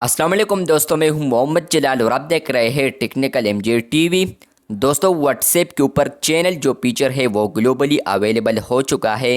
अस्सलाम वालेकुम दोस्तों, मैं हूं मोहम्मद जलाल और आप देख रहे हैं टेक्निकल एमजे टीवी। दोस्तों, व्हाट्सएप के ऊपर चैनल जो फीचर है वो ग्लोबली अवेलेबल हो चुका है।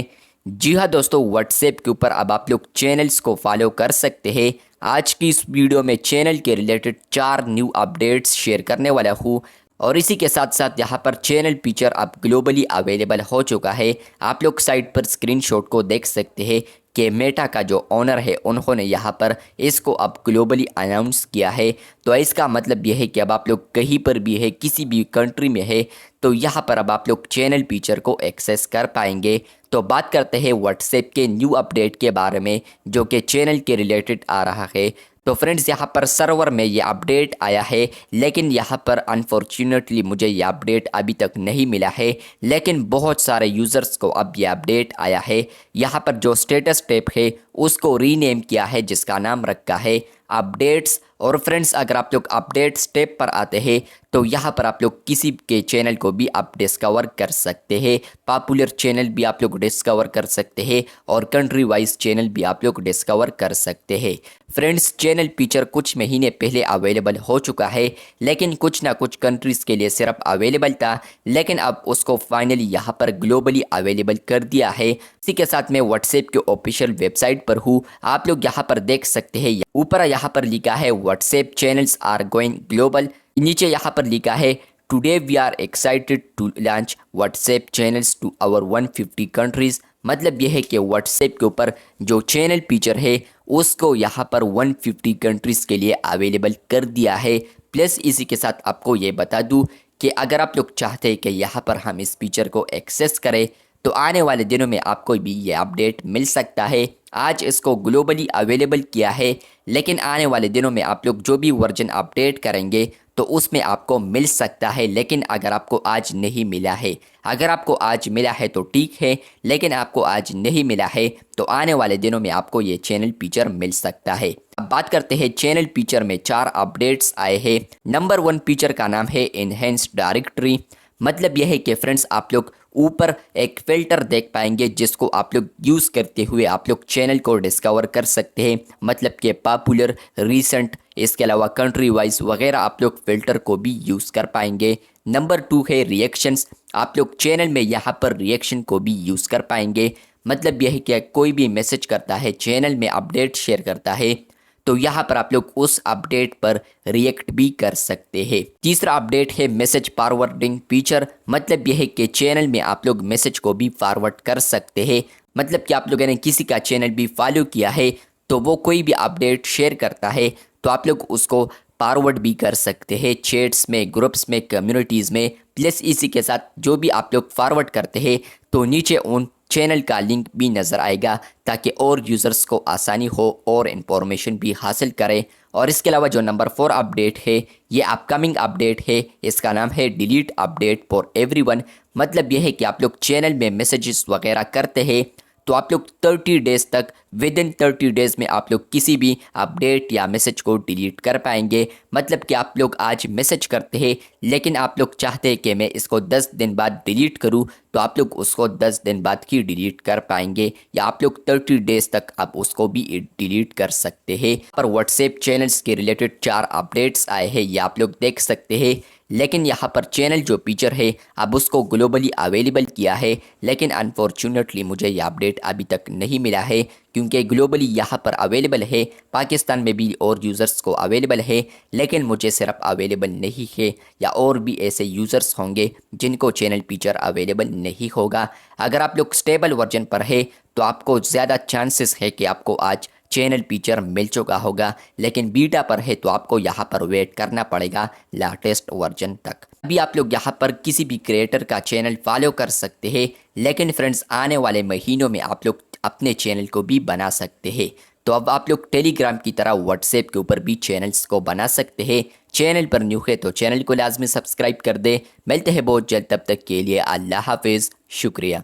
जी हाँ दोस्तों, व्हाट्सएप के ऊपर अब आप लोग चैनल्स को फॉलो कर सकते हैं। आज की इस वीडियो में चैनल के रिलेटेड 4 न्यू अपडेट्स शेयर करने वाला हूँ और इसी के साथ साथ यहाँ पर चैनल फीचर अब ग्लोबली अवेलेबल हो चुका है। आप लोग साइट पर स्क्रीनशॉट को देख सकते हैं कि मेटा का जो ओनर है उन्होंने यहाँ पर इसको अब ग्लोबली अनाउंस किया है। तो इसका मतलब यह है कि अब आप लोग कहीं पर भी है, किसी भी कंट्री में है, तो यहाँ पर अब आप लोग चैनल फीचर को एक्सेस कर पाएंगे। तो बात करते हैं व्हाट्सएप के न्यू अपडेट के बारे में जो कि चैनल के रिलेटेड आ रहा है। तो फ्रेंड्स, यहाँ पर सर्वर में ये अपडेट आया है, लेकिन यहाँ पर अनफॉर्चुनेटली मुझे ये अपडेट अभी तक नहीं मिला है। लेकिन बहुत सारे यूज़र्स को अब ये अपडेट आया है। यहाँ पर जो स्टेटस टैब है उसको रीनेम किया है, जिसका नाम रखा है अपडेट्स। और फ्रेंड्स, अगर आप लोग अपडेट स्टेप पर आते हैं तो यहाँ पर आप लोग किसी के चैनल को भी आप डिस्कवर कर सकते हैं। पॉपुलर चैनल भी आप लोग डिस्कवर कर सकते हैं और कंट्री वाइज चैनल भी आप लोग डिस्कवर कर सकते हैं। फ्रेंड्स, चैनल फीचर कुछ महीने पहले अवेलेबल हो चुका है, लेकिन कुछ ना कुछ कंट्रीज़ के लिए सिर्फ अवेलेबल था, लेकिन अब उसको फाइनली यहाँ पर ग्लोबली अवेलेबल कर दिया है। इसी के साथ मैं व्हाट्सएप के ऑफिशियल वेबसाइट पर हूँ। आप लोग यहाँ पर देख सकते हैं, ऊपर यहाँ पर लिखा है WhatsApp channels are going global. नीचे यहाँ पर लिखा है today we are excited to launch WhatsApp channels to our 150 countries. मतलब यह है कि व्हाट्सएप के ऊपर जो चैनल फीचर है उसको यहाँ पर 150 कंट्रीज़ के लिए अवेलेबल कर दिया है। प्लस इसी के साथ आपको ये बता दूँ कि अगर आप लोग चाहते हैं कि यहाँ पर हम इस फीचर को एक्सेस करें तो आने वाले दिनों में आपको भी ये अपडेट मिल सकता है। आज इसको ग्लोबली अवेलेबल किया है, लेकिन आने वाले दिनों में आप लोग जो भी वर्जन अपडेट करेंगे तो उसमें आपको मिल सकता है। लेकिन अगर आपको आज नहीं मिला है, अगर आपको आज मिला है तो ठीक है, लेकिन आपको आज नहीं मिला है तो आने वाले दिनों में आपको ये चैनल फीचर मिल सकता है। अब बात करते हैं चैनल फीचर में 4 अपडेट्स आए हैं। नंबर 1 फीचर का नाम है एनहेंस्ड डायरेक्टरी। मतलब यह है कि फ्रेंड्स, आप लोग ऊपर एक फ़िल्टर देख पाएंगे जिसको आप लोग यूज़ करते हुए आप लोग चैनल को डिस्कवर कर सकते हैं। मतलब कि पॉपुलर, रीसेंट, इसके अलावा कंट्री वाइज वगैरह आप लोग फ़िल्टर को भी यूज़ कर पाएंगे। नंबर 2 है रिएक्शंस। आप लोग चैनल में यहाँ पर रिएक्शन को भी यूज़ कर पाएंगे। मतलब यह है कि कोई भी मैसेज करता है, चैनल में अपडेट शेयर करता है, तो यहाँ पर आप लोग उस अपडेट पर रिएक्ट भी कर सकते हैं। तीसरा अपडेट है मैसेज फॉरवर्डिंग फीचर। मतलब यह है कि चैनल में आप लोग मैसेज को भी फॉरवर्ड कर सकते हैं। मतलब कि आप लोगों ने किसी का चैनल भी फॉलो किया है तो वो कोई भी अपडेट शेयर करता है तो आप लोग उसको फॉरवर्ड भी कर सकते हैं, चैट्स में, ग्रुप्स में, कम्युनिटीज़ में। प्लस इसी के साथ जो भी आप लोग फॉरवर्ड करते हैं तो नीचे उन चैनल का लिंक भी नज़र आएगा ताकि और यूज़र्स को आसानी हो और इन्फॉर्मेशन भी हासिल करें। और इसके अलावा जो नंबर 4 अपडेट है ये अपकमिंग अपडेट है। इसका नाम है डिलीट अपडेट फॉर एवरीवन। मतलब यह है कि आप लोग चैनल में मैसेजेस वगैरह करते हैं तो आप लोग 30 डेज़ तक, विद इन 30 डेज़ में आप लोग किसी भी अपडेट या मैसेज को डिलीट कर पाएंगे। मतलब कि आप लोग आज मैसेज करते हैं लेकिन आप लोग चाहते हैं कि मैं इसको 10 दिन बाद डिलीट करूं, तो आप लोग उसको 10 दिन बाद ही डिलीट कर पाएंगे, या आप लोग 30 डेज़ तक आप उसको भी डिलीट कर सकते हैं। पर व्हाट्सएप चैनल्स के रिलेटेड 4 अपडेट्स आए हैं, ये आप लोग देख सकते हैं। लेकिन यहाँ पर चैनल जो फीचर है अब उसको ग्लोबली अवेलेबल किया है, लेकिन अनफॉर्चुनेटली मुझे ये अपडेट अभी तक नहीं मिला है क्योंकि ग्लोबली यहाँ पर अवेलेबल है। पाकिस्तान में भी और यूज़र्स को अवेलेबल है, लेकिन मुझे सिर्फ अवेलेबल नहीं है, या और भी ऐसे यूज़र्स होंगे जिनको चैनल फीचर अवेलेबल नहीं होगा। अगर आप लोग स्टेबल वर्जन पर है तो आपको ज़्यादा चांसेस है कि आपको आज चैनल फीचर मिल चुका होगा, लेकिन बीटा पर है तो आपको यहाँ पर वेट करना पड़ेगा लेटेस्ट वर्जन तक। अभी आप लोग यहाँ पर किसी भी क्रिएटर का चैनल फॉलो कर सकते हैं, लेकिन फ्रेंड्स आने वाले महीनों में आप लोग अपने चैनल को भी बना सकते हैं। तो अब आप लोग टेलीग्राम की तरह व्हाट्सएप के ऊपर भी चैनल्स को बना सकते हैं। चैनल पर न्यू है तो चैनल को लाजमी सब्सक्राइब कर दे। मिलते हैं बहुत जल्द, तब तक के लिए अल्लाह हाफिज़, शुक्रिया।